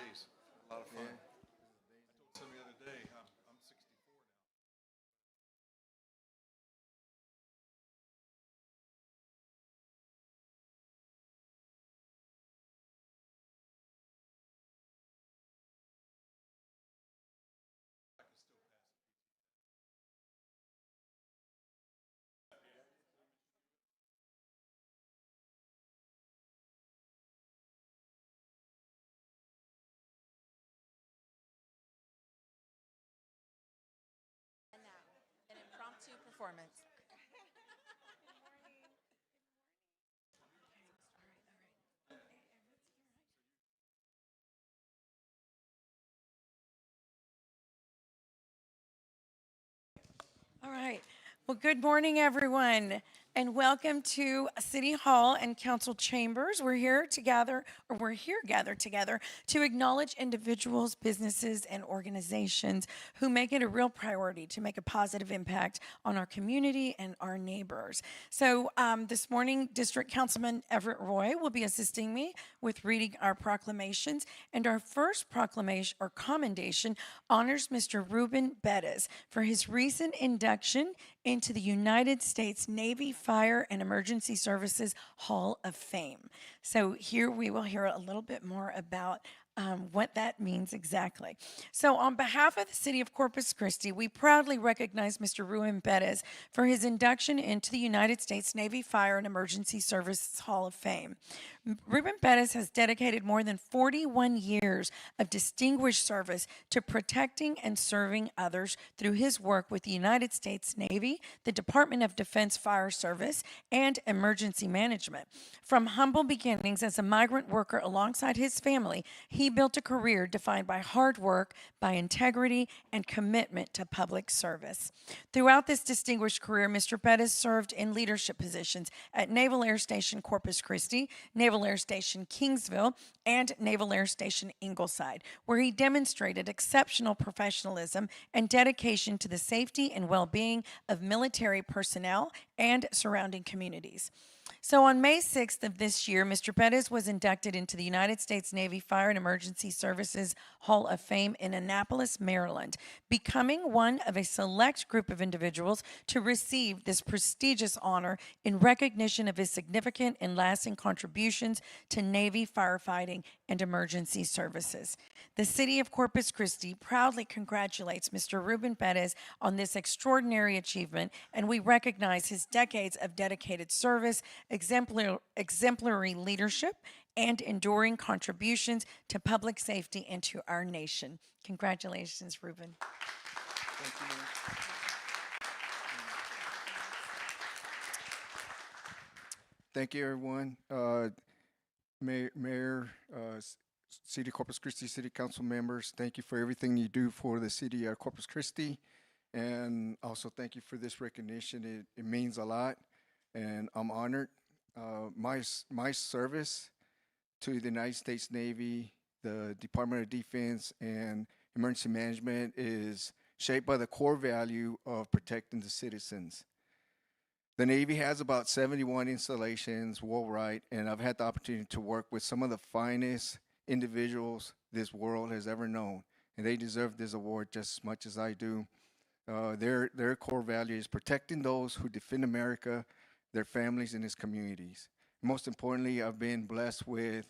days. A lot of fun. I told somebody the other day, I'm 64 now. I can still pass a And now, an impromptu performance. All right. Well, good morning, everyone, and welcome to City Hall and Council Chambers. We're here gathered together to acknowledge individuals, businesses, and organizations who make it a real priority to make a positive impact on our community and our neighbors. So this morning, District Councilman Everett Roy will be assisting me with reading our proclamations, and our first proclamation or commendation honors Mr. Ruben Bettis for his recent induction into the United States Navy Fire and Emergency Services Hall of Fame. So here we will hear a little bit more about what that means exactly. So on behalf of the City of Corpus Christi, we proudly recognize Mr. Ruben Bettis for his induction into the United States Navy Fire and Emergency Services Hall of Fame. Ruben Bettis has dedicated more than 41 years of distinguished service to protecting and serving others through his work with the United States Navy, the Department of Defense Fire Service, and Emergency Management. From humble beginnings as a migrant worker alongside his family, he built a career defined by hard work, by integrity, and commitment to public service. Throughout this distinguished career, Mr. Bettis served in leadership positions at Naval Air Station Corpus Christi, Naval Air Station Kingsville, and Naval Air Station Ingleside, where he demonstrated exceptional professionalism and dedication to the safety and well-being of military personnel and surrounding communities. So on May 6th of this year, Mr. Bettis was inducted into the United States Navy Fire and Emergency Services Hall of Fame in Annapolis, Maryland, becoming one of a select group of individuals to receive this prestigious honor in recognition of his significant and lasting contributions to Navy firefighting and emergency services. The City of Corpus Christi proudly congratulates Mr. Ruben Bettis on this extraordinary achievement, and we recognize his decades of dedicated service, exemplary leadership, and enduring contributions to public safety and to our nation. Congratulations, Ruben. Thank you, Mayor. Thank you, everyone. Mayor, City of Corpus Christi City Council members, thank you for everything you do for the City of Corpus Christi. And also thank you for this recognition. It means a lot, and I'm honored. My service to the United States Navy, the Department of Defense, and Emergency Management is shaped by the core value of protecting the citizens. The Navy has about 71 installations worldwide, and I've had the opportunity to work with some of the finest individuals this world has ever known, and they deserve this award just as much as I do. Their core value is protecting those who defend America, their families, and its communities. Most importantly, I've been blessed with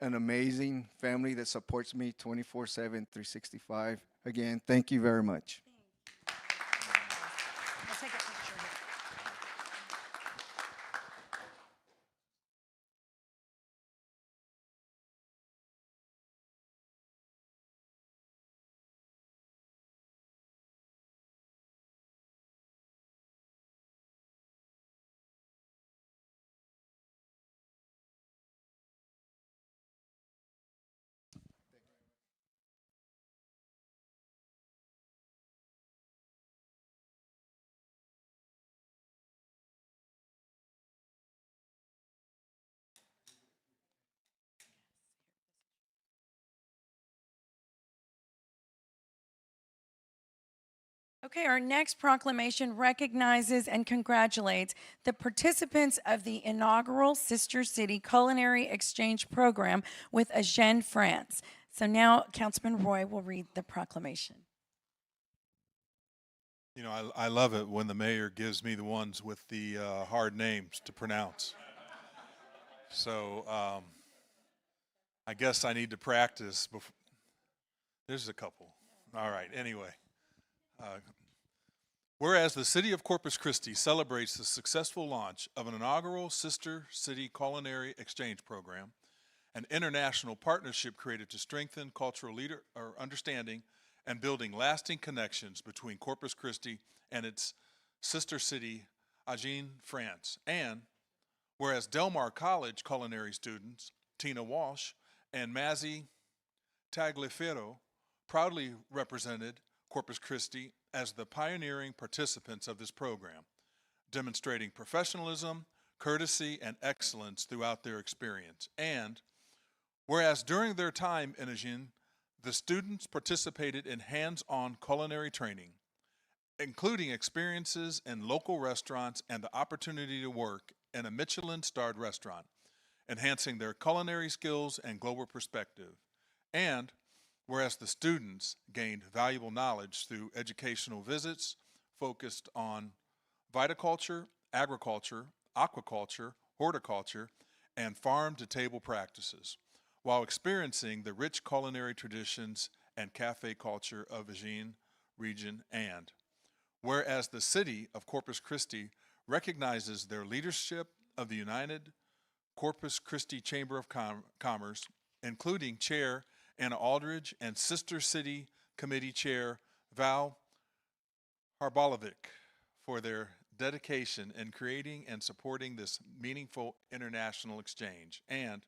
an amazing family that supports me 24/7, 365. Again, thank you very much. Let's take a picture here. Okay, our next proclamation recognizes and congratulates the participants of the inaugural Sister City Culinary Exchange Program with Agen, France. So now Councilman Roy will read the proclamation. You know, I love it when the mayor gives me the ones with the hard names to pronounce. So I guess I need to practice. There's a couple. All right, anyway. Whereas the city of Corpus Christi celebrates the successful launch of an inaugural Sister City Culinary Exchange Program, an international partnership created to strengthen cultural understanding and building lasting connections between Corpus Christi and its sister city, Agen, France. And whereas Del Mar College culinary students, Tina Walsh and Mazzy Tagliaferro, proudly represented Corpus Christi as the pioneering participants of this program, demonstrating professionalism, courtesy, and excellence throughout their experience. And whereas during their time in Agen, the students participated in hands-on culinary training, including experiences in local restaurants and the opportunity to work in a Michelin-starred restaurant, enhancing their culinary skills and global perspective. And whereas the students gained valuable knowledge through educational visits focused on viticulture, agriculture, aquaculture, horticulture, and farm-to-table practices, while experiencing the rich culinary traditions and cafe culture of Agen region. And whereas the city of Corpus Christi recognizes their leadership of the United Corpus Christi Chamber of Commerce, including Chair Anna Aldridge and Sister City Committee Chair Val Harbolovic, for their dedication in creating and supporting this meaningful international exchange. And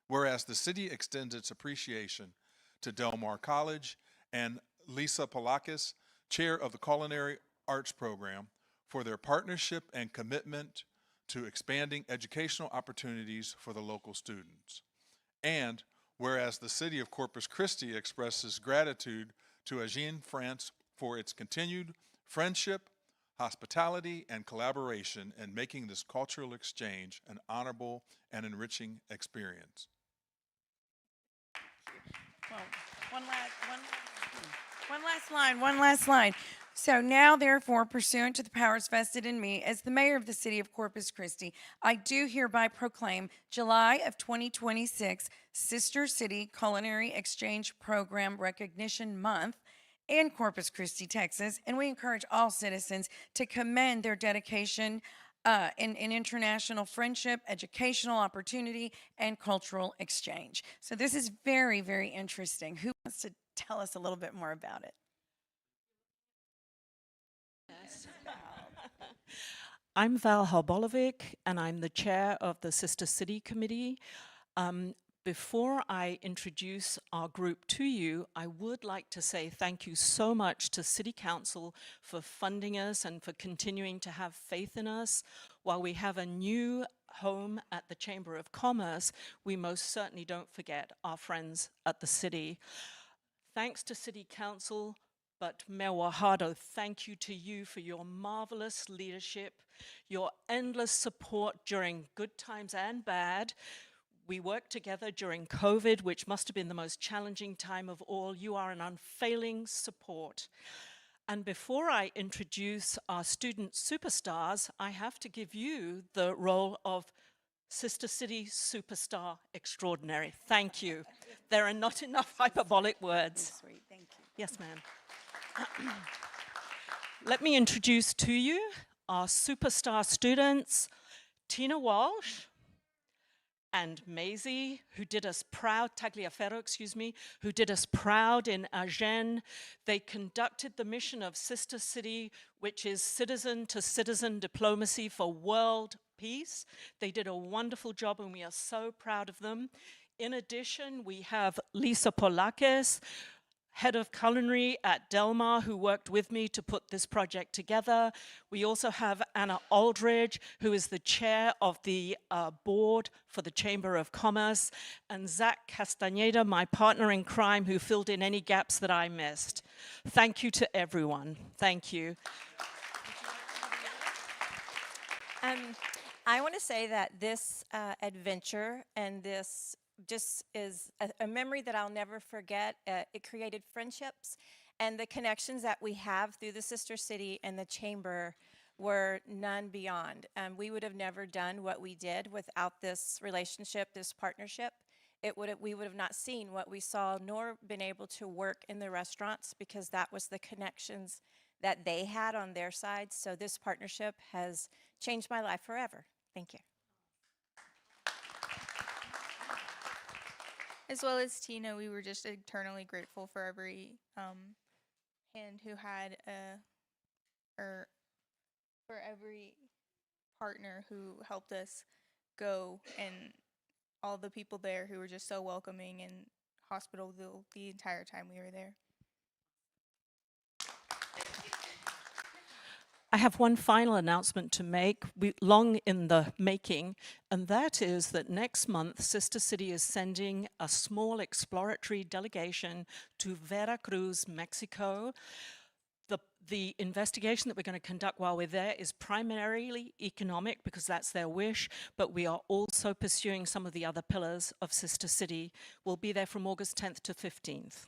whereas the city extends its appreciation to Del Mar College and Lisa Palakis, chair of the Culinary Arts Program, for their partnership and commitment to expanding educational opportunities for the local students. And whereas the city of Corpus Christi expresses gratitude to Agen, France, for its continued friendship, hospitality, and collaboration in making this cultural exchange an honorable and enriching experience. Well, one last line. So now, therefore, pursuant to the powers vested in me as the mayor of the city of Corpus Christi, I do hereby proclaim July of 2026 Sister City Culinary Exchange Program Recognition Month in Corpus Christi, Texas, and we encourage all citizens to commend their dedication in international friendship, educational opportunity, and cultural exchange. So this is very, very interesting. Who wants to tell us a little bit more about it? I'm Val Harbolovic, and I'm the chair of the Sister City Committee. Before I introduce our group to you, I would like to say thank you so much to City Council for funding us and for continuing to have faith in us. While we have a new home at the Chamber of Commerce, we most certainly don't forget our friends at the city. Thanks to City Council, but Mayor Guajardo, thank you to you for your marvelous leadership, your endless support during good times and bad. We worked together during COVID, which must have been the most challenging time of all. You are an unfailing support. And before I introduce our student superstars, I have to give you the role of Sister City Superstar Extraordinary. Thank you. There are not enough hyperbolic words. Sweet, thank you. Yes, ma'am. Let me introduce to you our superstar students, Tina Walsh and Maisie, who did us proud, Tagliaferro, excuse me, who did us proud in Agen. They conducted the mission of Sister City, which is citizen-to-citizen diplomacy for world peace. They did a wonderful job, and we are so proud of them. In addition, we have Lisa Polakis, head of culinary at Del Mar, who worked with me to put this project together. We also have Anna Aldridge, who is the chair of the board for the Chamber of Commerce, and Zach Castaneda, my partner in crime, who filled in any gaps that I missed. Thank you to everyone. Thank you. I want to say that this adventure and this just is a memory that I'll never forget. It created friendships, and the connections that we have through the sister city and the chamber were none beyond. We would have never done what we did without this relationship, this partnership. We would have not seen what we saw, nor been able to work in the restaurants, because that was the connections that they had on their side. So this partnership has changed my life forever. Thank you. As well as Tina, we were just eternally grateful for every hand who had or for every partner who helped us go, and all the people there who were just so welcoming and hospitable the entire time we were there. I have one final announcement to make, long in the making, and that is that next month, Sister City is sending a small exploratory delegation to Veracruz, Mexico. The investigation that we're going to conduct while we're there is primarily economic, because that's their wish, but we are also pursuing some of the other pillars of Sister City. We'll be there from August 10th to 15th.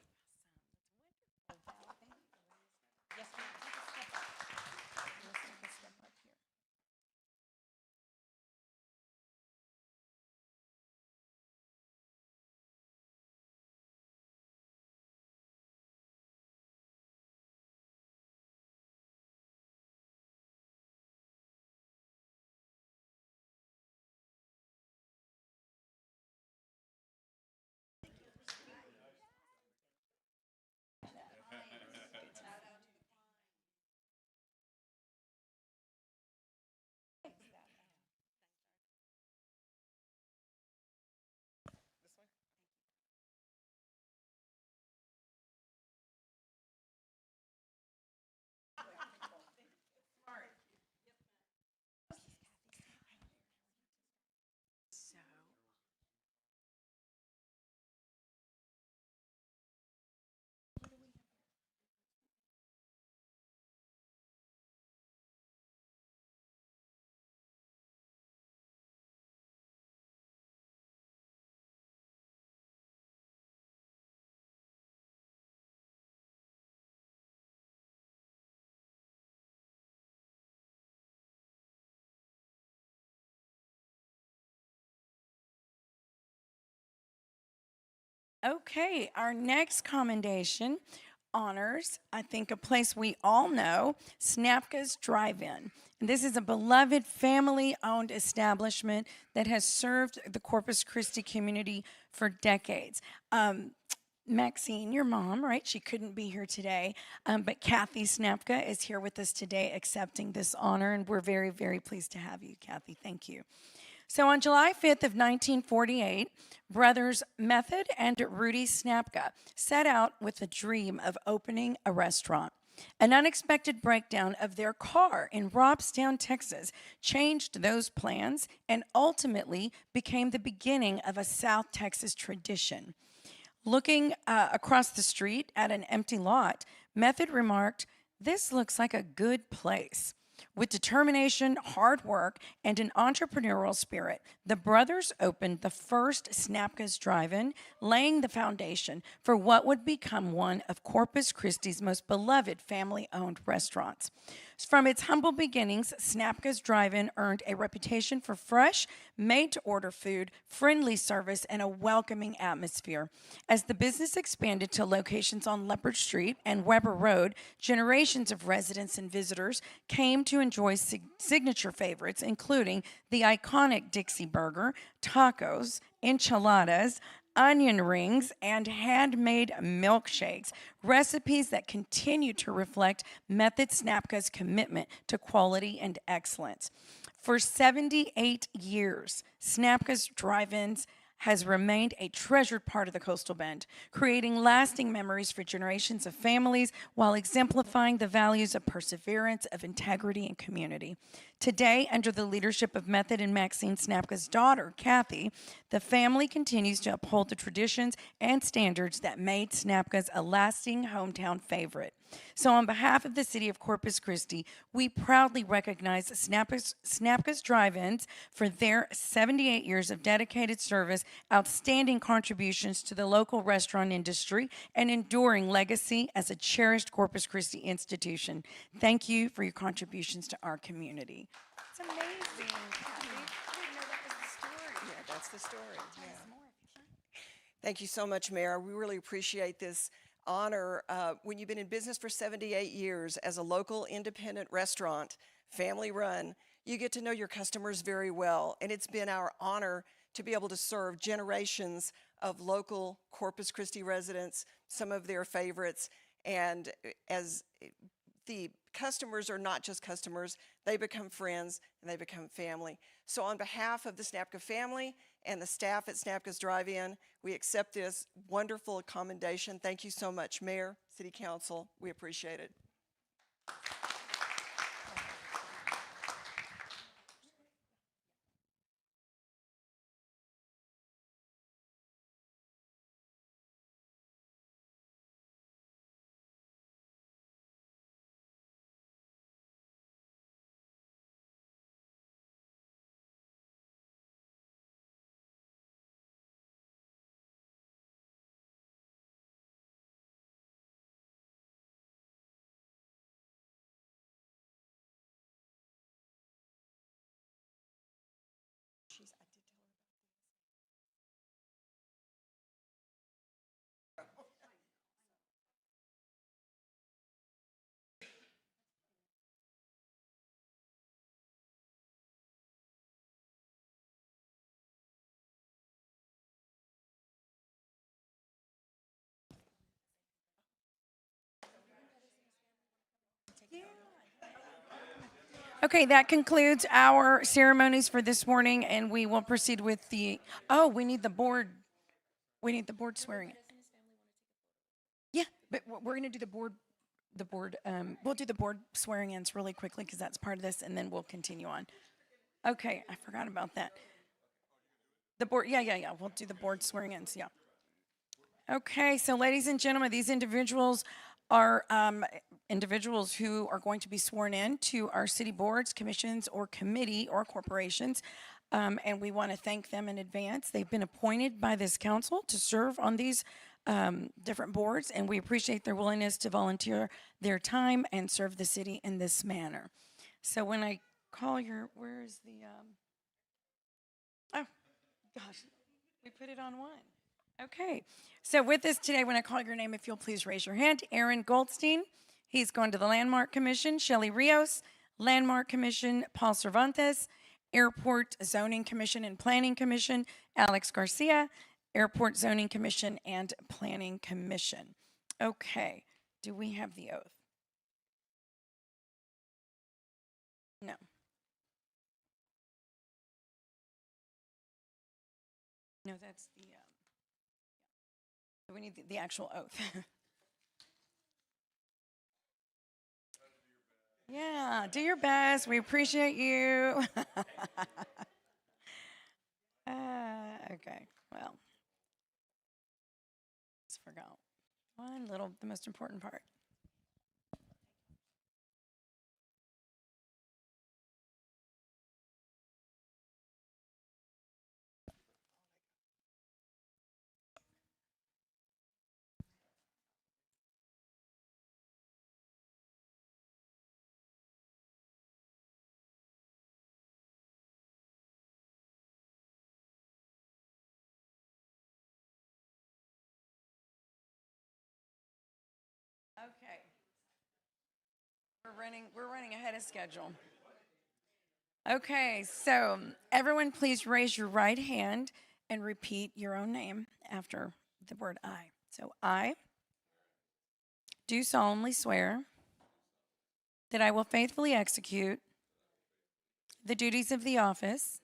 Okay, our next commendation honors, I think, a place we all know, Snapka's Drive-In. And this is a beloved family-owned establishment that has served the Corpus Christi community for decades. Maxine, your mom, right? She couldn't be here today, but Kathy Snapka is here with us today accepting this honor, and we're very, very pleased to have you, Kathy. Thank you. So on July 5th of 1948, brothers Method and Rudy Snapka set out with the dream of opening a restaurant. An unexpected breakdown of their car in Robstown, Texas, changed those plans and ultimately became the beginning of a South Texas tradition. Looking across the street at an empty lot, Method remarked, "This looks like a good place." With determination, hard work, and an entrepreneurial spirit, the brothers opened the first Snapka's Drive-In, laying the foundation for what would become one of Corpus Christi's most beloved family-owned restaurants. From its humble beginnings, Snapka's Drive-In earned a reputation for fresh, made-to-order food, friendly service, and a welcoming atmosphere. As the business expanded to locations on Leopard Street and Weber Road, generations of residents and visitors came to enjoy signature favorites, including the iconic Dixie Burger, tacos, enchiladas, onion rings, and handmade milkshakes, recipes that continue to reflect Method Snapka's commitment to quality and excellence. For 78 years, Snapka's Drive-Ins has remained a treasured part of the Coastal Bend, creating lasting memories for generations of families while exemplifying the values of perseverance, of integrity, and community. Today, under the leadership of Method and Maxine Snapka's daughter, Kathy, the family continues to uphold the traditions and standards that made Snapka's a lasting hometown favorite. So on behalf of the city of Corpus Christi, we proudly recognize Snapka's Drive-Ins for their 78 years of dedicated service, outstanding contributions to the local restaurant industry, and enduring legacy as a cherished Corpus Christi institution. Thank you for your contributions to our community. It's amazing. Kathy. I didn't know that was the story. Yeah, that's the story. Yeah. Thank you so much, Mayor. We really appreciate this honor. When you've been in business for 78 years as a local independent restaurant, family run, you get to know your customers very well. And it's been our honor to be able to serve generations of local Corpus Christi residents, some of their favorites. And as the customers are not just customers, they become friends and they become family. So on behalf of the Snapka family and the staff at Snapka's Drive-In, we accept this wonderful commendation. Thank you so much, Mayor, City Council. We appreciate it. Okay, that concludes our ceremonies for this morning, and we will proceed with the, we need the board swearing in. Yeah, but we're gonna do we'll do the board swearing ins really quickly because that's part of this, and then we'll continue on. Okay, I forgot about that. The board, yeah, we'll do the board swearing ins, yeah. Okay, so ladies and gentlemen, these individuals are individuals who are going to be sworn in to our city boards, commissions, or committee or corporations. And we want to thank them in advance. They've been appointed by this council to serve on these different boards, and we appreciate their willingness to volunteer their time and serve the city in this manner. So when I call where is the, oh, gosh, we put it on one. Okay, so with this today, when I call your name, if you'll please raise your hand. Aaron Goldstein, he's going to the Landmark Commission. Shelley Rios, Landmark Commission. Paul Cervantes, Airport Zoning Commission and Planning Commission. Alex Garcia, Airport Zoning Commission and Planning Commission. Okay, do we have the oath? No. No, that's the, we need the actual oath. Yeah, do your best. We appreciate you. Okay, well, just forgot the most important part. Okay. We're running ahead of schedule. Okay, so everyone please raise your right hand and repeat your own name after the word I. So I do solemnly swear that I will faithfully execute the duties of the office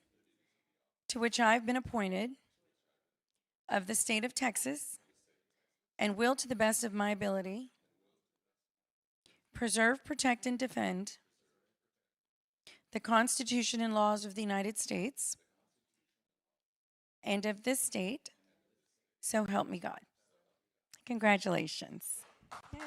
to which I have been appointed of the state of Texas and will, to the best of my ability, preserve, protect, and defend the Constitution and laws of the United States and of this state, so help me God. Congratulations. Yay.